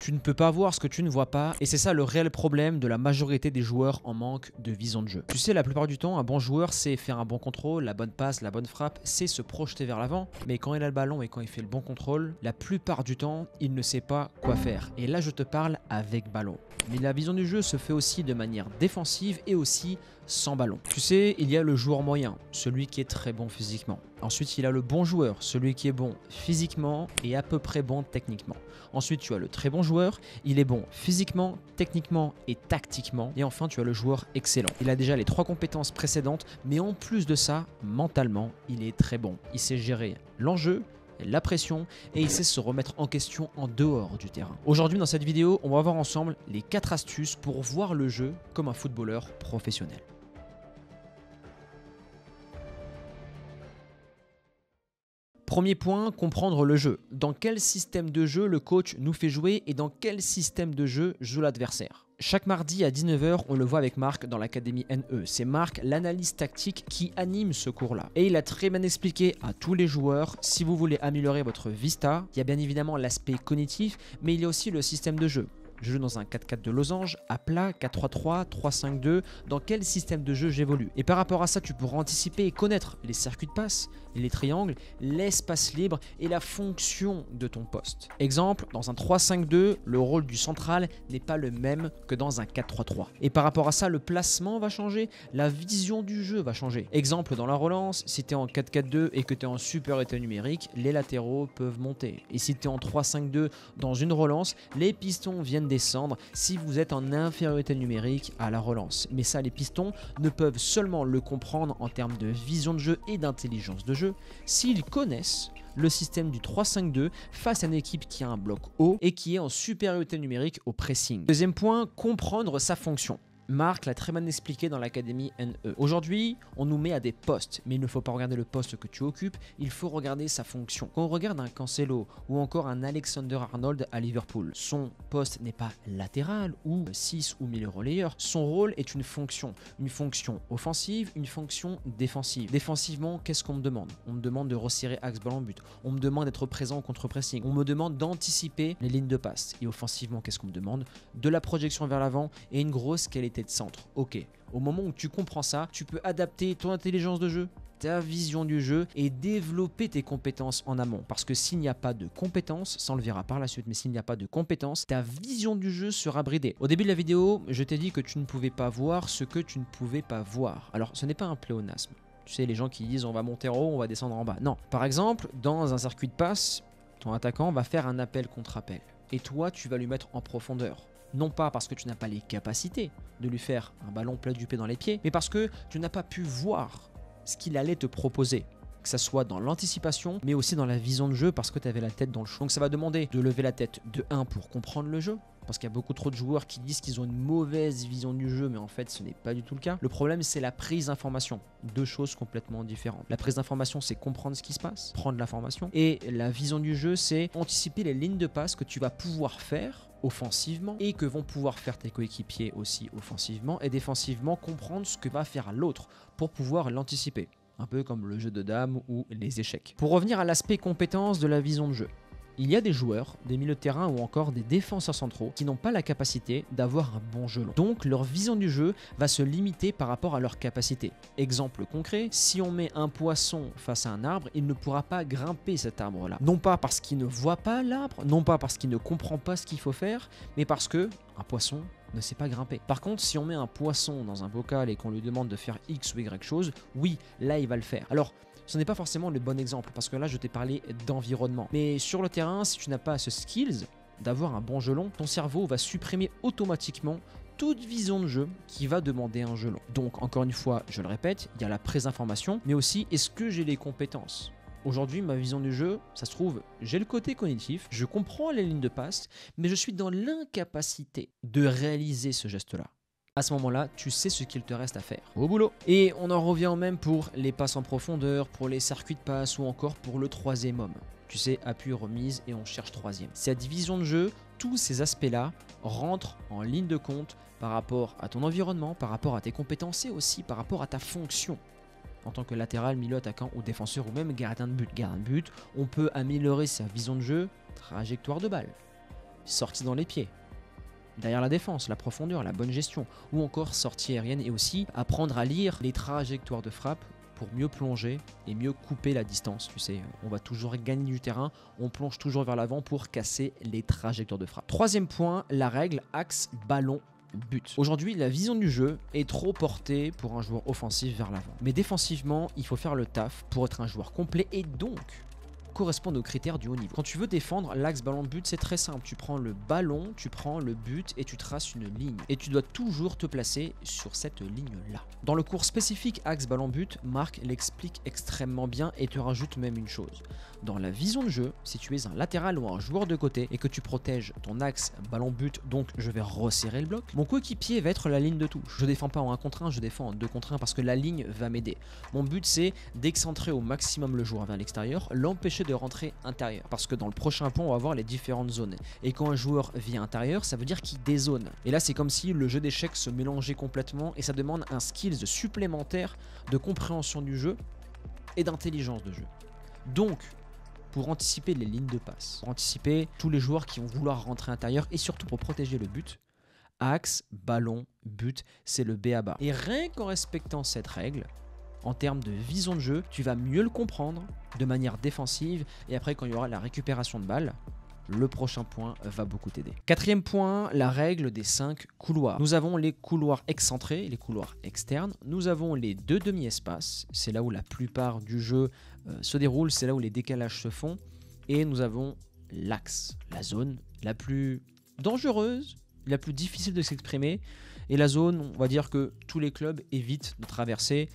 Tu ne peux pas voir ce que tu ne vois pas et c'est ça le réel problème de la majorité des joueurs en manque de vision de jeu. Tu sais, la plupart du temps, un bon joueur sait faire un bon contrôle, la bonne passe, la bonne frappe, sait se projeter vers l'avant, mais quand il a le ballon et quand il fait le bon contrôle, la plupart du temps, il ne sait pas quoi faire. Et là, je te parle avec ballon. Mais la vision du jeu se fait aussi de manière défensive et aussi sans ballon. Tu sais, il y a le joueur moyen, celui qui est très bon physiquement. Ensuite, il y a le bon joueur, celui qui est bon physiquement et à peu près bon techniquement. Ensuite, tu as le très bon joueur, il est bon physiquement, techniquement et tactiquement. Et enfin, tu as le joueur excellent. Il a déjà les 3 compétences précédentes, mais en plus de ça, mentalement, il est très bon. Il sait gérer l'enjeu, la pression et il sait se remettre en question en dehors du terrain. Aujourd'hui, dans cette vidéo, on va voir ensemble les 4 astuces pour voir le jeu comme un footballeur professionnel. Premier point, comprendre le jeu. Dans quel système de jeu le coach nous fait jouer et dans quel système de jeu joue l'adversaire. Chaque mardi à 19 h, on le voit avec Marc dans l'académie NE. C'est Marc, l'analyste tactique, qui anime ce cours-là. Et il a très bien expliqué à tous les joueurs, si vous voulez améliorer votre vista, il y a bien évidemment l'aspect cognitif, mais il y a aussi le système de jeu. Je joue dans un 4-4 de losange, à plat, 4-3-3, 3-5-2, dans quel système de jeu j'évolue. Et par rapport à ça, tu pourras anticiper et connaître les circuits de passe, les triangles, l'espace libre et la fonction de ton poste. Exemple, dans un 3-5-2, le rôle du central n'est pas le même que dans un 4-3-3. Et par rapport à ça, le placement va changer, la vision du jeu va changer. Exemple, dans la relance, si tu es en 4-4-2 et que tu es en supériorité numérique, les latéraux peuvent monter. Et si tu es en 3-5-2 dans une relance, les pistons viennent descendre si vous êtes en infériorité numérique à la relance. Mais ça, les pistons ne peuvent seulement le comprendre en termes de vision de jeu et d'intelligence de jeu s'ils connaissent le système du 3-5-2 face à une équipe qui a un bloc haut et qui est en supériorité numérique au pressing. Deuxième point, comprendre sa fonction. Marc l'a très bien expliqué dans l'académie NE. Aujourd'hui, on nous met à des postes, mais il ne faut pas regarder le poste que tu occupes, il faut regarder sa fonction. Quand on regarde un Cancelo ou encore un Alexander-Arnold à Liverpool, son poste n'est pas latéral ou 6 ou milieu relayeur, son rôle est une fonction offensive, une fonction défensive. Défensivement, qu'est-ce qu'on me demande? On me demande de resserrer axe ballon but, on me demande d'être présent au contre-pressing, on me demande d'anticiper les lignes de passe. Et offensivement, qu'est-ce qu'on me demande? De la projection vers l'avant et une grosse qualité de centre. Ok, au moment où tu comprends ça, tu peux adapter ton intelligence de jeu, ta vision du jeu et développer tes compétences en amont. Parce que s'il n'y a pas de compétences, ça on le verra par la suite, mais s'il n'y a pas de compétences, ta vision du jeu sera bridée. Au début de la vidéo, je t'ai dit que tu ne pouvais pas voir ce que tu ne pouvais pas voir. Alors ce n'est pas un pléonasme. Tu sais, les gens qui disent on va monter en haut, on va descendre en bas. Non. Par exemple, dans un circuit de passe, ton attaquant va faire un appel contre appel. Et toi, tu vas lui mettre en profondeur. Non pas parce que tu n'as pas les capacités de lui faire un ballon plat du pied dans les pieds, mais parce que tu n'as pas pu voir ce qu'il allait te proposer. Que ça soit dans l'anticipation, mais aussi dans la vision de jeu parce que tu avais la tête dans le champ. Donc ça va demander de lever la tête de 1 pour comprendre le jeu, parce qu'il y a beaucoup trop de joueurs qui disent qu'ils ont une mauvaise vision du jeu, mais en fait ce n'est pas du tout le cas. Le problème c'est la prise d'information, 2 choses complètement différentes. La prise d'information c'est comprendre ce qui se passe, prendre l'information, et la vision du jeu c'est anticiper les lignes de passe que tu vas pouvoir faire offensivement et que vont pouvoir faire tes coéquipiers aussi offensivement, et défensivement comprendre ce que va faire l'autre pour pouvoir l'anticiper. Un peu comme le jeu de dames ou les échecs. Pour revenir à l'aspect compétence de la vision de jeu, il y a des joueurs, des milieux de terrain ou encore des défenseurs centraux qui n'ont pas la capacité d'avoir un bon jeu long. Donc leur vision du jeu va se limiter par rapport à leur capacité. Exemple concret, si on met un poisson face à un arbre, il ne pourra pas grimper cet arbre-là. Non pas parce qu'il ne voit pas l'arbre, non pas parce qu'il ne comprend pas ce qu'il faut faire, mais parce que un poisson ne sait pas grimper. Par contre, si on met un poisson dans un bocal et qu'on lui demande de faire X ou Y chose, oui, là il va le faire. Alors, ce n'est pas forcément le bon exemple, parce que là je t'ai parlé d'environnement. Mais sur le terrain, si tu n'as pas ce skills d'avoir un bon jeu long, ton cerveau va supprimer automatiquement toute vision de jeu qui va demander un jeu long. Donc encore une fois, je le répète, il y a la prise d'information, mais aussi est-ce que j'ai les compétences? Aujourd'hui, ma vision du jeu, ça se trouve, j'ai le côté cognitif, je comprends les lignes de passe, mais je suis dans l'incapacité de réaliser ce geste-là. À ce moment-là, tu sais ce qu'il te reste à faire. Au boulot. Et on en revient même pour les passes en profondeur, pour les circuits de passe ou encore pour le 3e homme. Tu sais, appui, remise et on cherche 3e. Cette vision de jeu, tous ces aspects-là rentrent en ligne de compte par rapport à ton environnement, par rapport à tes compétences et aussi par rapport à ta fonction. En tant que latéral, milieu, attaquant ou défenseur ou même gardien de but. Gardien de but, on peut améliorer sa vision de jeu, trajectoire de balle, sortie dans les pieds, derrière la défense, la profondeur, la bonne gestion, ou encore sortie aérienne, et aussi apprendre à lire les trajectoires de frappe pour mieux plonger et mieux couper la distance. Tu sais, on va toujours gagner du terrain, on plonge toujours vers l'avant pour casser les trajectoires de frappe. Troisième point, la règle axe ballon but. Aujourd'hui, la vision du jeu est trop portée pour un joueur offensif vers l'avant. Mais défensivement, il faut faire le taf pour être un joueur complet et donc correspondent aux critères du haut niveau. Quand tu veux défendre l'axe ballon but, c'est très simple. Tu prends le ballon, tu prends le but et tu traces une ligne. Et tu dois toujours te placer sur cette ligne-là. Dans le cours spécifique axe ballon but, Marc l'explique extrêmement bien et te rajoute même une chose. Dans la vision de jeu, si tu es un latéral ou un joueur de côté et que tu protèges ton axe ballon but, donc je vais resserrer le bloc, mon coéquipier va être la ligne de touche. Je défends pas en 1 contre 1, je défends en 2 contre 1 parce que la ligne va m'aider. Mon but c'est d'excentrer au maximum le joueur vers l'extérieur, l'empêcher de rentrer intérieur. Parce que dans le prochain point, on va voir les différentes zones. Et quand un joueur vient intérieur, ça veut dire qu'il dézone. Et là, c'est comme si le jeu d'échecs se mélangeait complètement et ça demande un skills supplémentaire de compréhension du jeu et d'intelligence de jeu. Donc, pour anticiper les lignes de passe, pour anticiper tous les joueurs qui vont vouloir rentrer intérieur et surtout pour protéger le but, axe, ballon, but, c'est le b.a.-ba. Et rien qu'en respectant cette règle, en termes de vision de jeu, tu vas mieux le comprendre de manière défensive et après quand il y aura la récupération de balles, le prochain point va beaucoup t'aider. Quatrième point, la règle des 5 couloirs. Nous avons les couloirs excentrés, les couloirs externes. Nous avons les 2 demi-espaces, c'est là où la plupart du jeu se déroule, c'est là où les décalages se font. Et nous avons l'axe, la zone la plus dangereuse, la plus difficile de s'exprimer. Et la zone, on va dire que tous les clubs évitent de traverser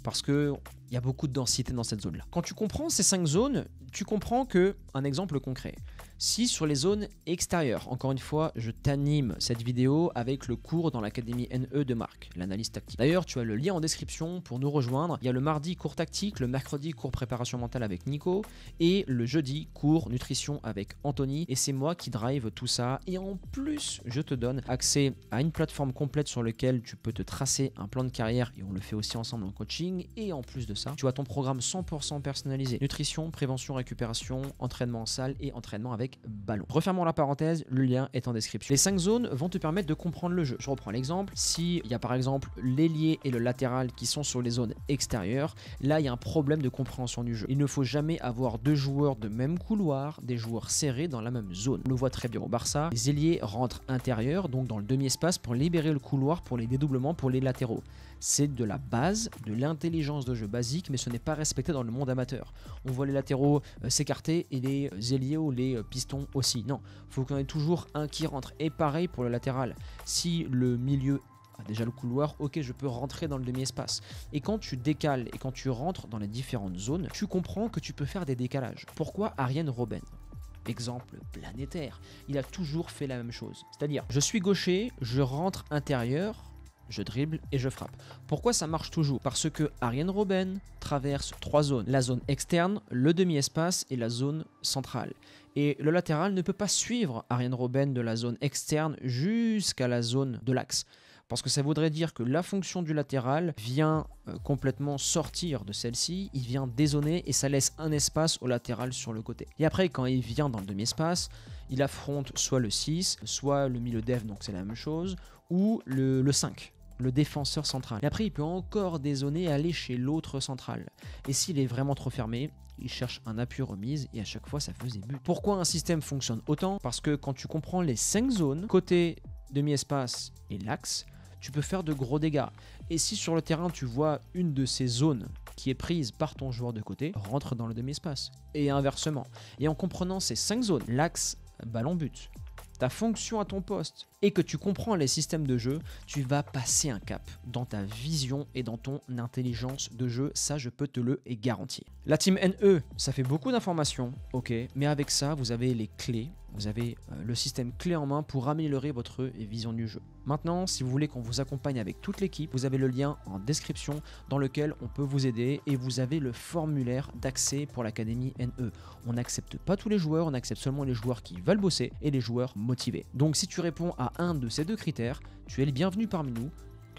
parce qu'il y a beaucoup de densité dans cette zone-là. Quand tu comprends ces 5 zones, tu comprends que, un exemple concret, si sur les zones extérieures, encore une fois, je t'anime cette vidéo avec le cours dans l'académie NE de Marc, l'analyse tactique. D'ailleurs, tu as le lien en description pour nous rejoindre. Il y a le mardi cours tactique, le mercredi cours préparation mentale avec Nico et le jeudi cours nutrition avec Anthony. Et c'est moi qui drive tout ça. Et en plus, je te donne accès à une plateforme complète sur laquelle tu peux te tracer un plan de carrière et on le fait aussi ensemble en coaching. Et en plus de ça, tu as ton programme 100% personnalisé. Nutrition, prévention, récupération, entraînement en salle et entraînement avec ballon. Refermons la parenthèse, le lien est en description. Les 5 zones vont te permettre de comprendre le jeu. Je reprends l'exemple. S'il y a par exemple l'ailier et le latéral qui sont sur les zones extérieures, là il y a un problème de compréhension du jeu. Il ne faut jamais avoir 2 joueurs de même couloir, des joueurs serrés dans la même zone. On le voit très bien au Barça. Les ailiers rentrent intérieur, donc dans le demi-espace pour libérer le couloir pour les dédoublements pour les latéraux. C'est de la base, de l'intelligence de jeu basique, mais ce n'est pas respecté dans le monde amateur. On voit les latéraux s'écarter et les ailiers ou les pistons aussi. Non, il faut qu'on ait toujours un qui rentre. Et pareil pour le latéral. Si le milieu a déjà le couloir, ok, je peux rentrer dans le demi-espace. Et quand tu décales et quand tu rentres dans les différentes zones, tu comprends que tu peux faire des décalages. Pourquoi Arjen Robben ? Exemple planétaire. Il a toujours fait la même chose. C'est-à-dire, je suis gaucher, je rentre intérieur, je dribble et je frappe. Pourquoi ça marche toujours? Parce que Arjen Robben traverse 3 zones. La zone externe, le demi-espace et la zone centrale. Et le latéral ne peut pas suivre Arjen Robben de la zone externe jusqu'à la zone de l'axe. Parce que ça voudrait dire que la fonction du latéral vient complètement sortir de celle-ci, il vient dézoner et ça laisse un espace au latéral sur le côté. Et après, quand il vient dans le demi-espace, il affronte soit le 6, soit le milieu dev, donc c'est la même chose, ou le 5. Le défenseur central. Et après, il peut encore dézoner et aller chez l'autre central. Et s'il est vraiment trop fermé, il cherche un appui remise et à chaque fois, ça faisait but. Pourquoi un système fonctionne autant? Parce que quand tu comprends les 5 zones, côté demi-espace et l'axe, tu peux faire de gros dégâts. Et si sur le terrain, tu vois une de ces zones qui est prise par ton joueur de côté, rentre dans le demi-espace. Et inversement. Et en comprenant ces 5 zones, l'axe, ballon but, ta fonction à ton poste et que tu comprends les systèmes de jeu, tu vas passer un cap dans ta vision et dans ton intelligence de jeu. Ça, je peux te le garantir. La team NE, ça fait beaucoup d'informations, ok, mais avec ça, vous avez les clés, vous avez le système clé en main pour améliorer votre vision du jeu. Maintenant, si vous voulez qu'on vous accompagne avec toute l'équipe, vous avez le lien en description dans lequel on peut vous aider et vous avez le formulaire d'accès pour l'académie NE. On n'accepte pas tous les joueurs, on accepte seulement les joueurs qui veulent bosser et les joueurs motivés. Donc si tu réponds à un de ces 2 critères, tu es le bienvenu parmi nous.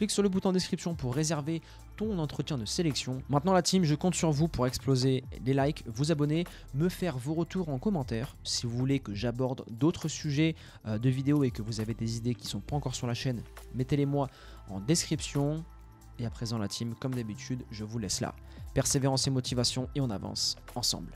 Clique sur le bouton description pour réserver ton entretien de sélection. Maintenant la team, je compte sur vous pour exploser les likes, vous abonner, me faire vos retours en commentaire. Si vous voulez que j'aborde d'autres sujets de vidéos et que vous avez des idées qui ne sont pas encore sur la chaîne, mettez-les moi en description. Et à présent la team, comme d'habitude, je vous laisse là. Persévérance et motivation et on avance ensemble.